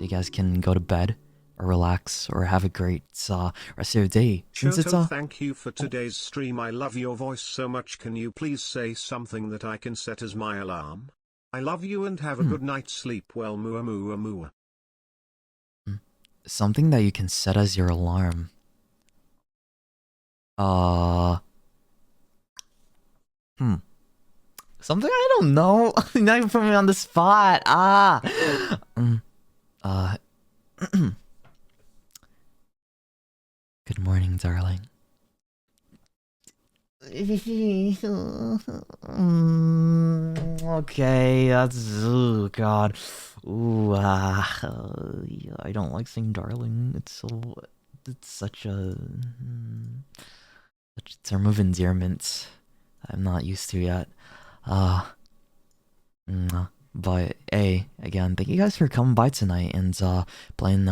you guys can go to bed or relax or have a great rest of your day. Since it's Shoto, thank you for today's stream. I love your voice so much. Can you please say something that I can set as my alarm? I love you and have a good night's sleep. Well, 𝗲𝗸𝗀𝗀𝗀. Something that you can set as your alarm. Something I don't know. Now you put me on the spot. Good morning, darling. Okay, that's God. Ooh, I don't like saying darling. It's such a term of endearment I'm not used to yet. But hey, again, thank you guys for coming by tonight and playing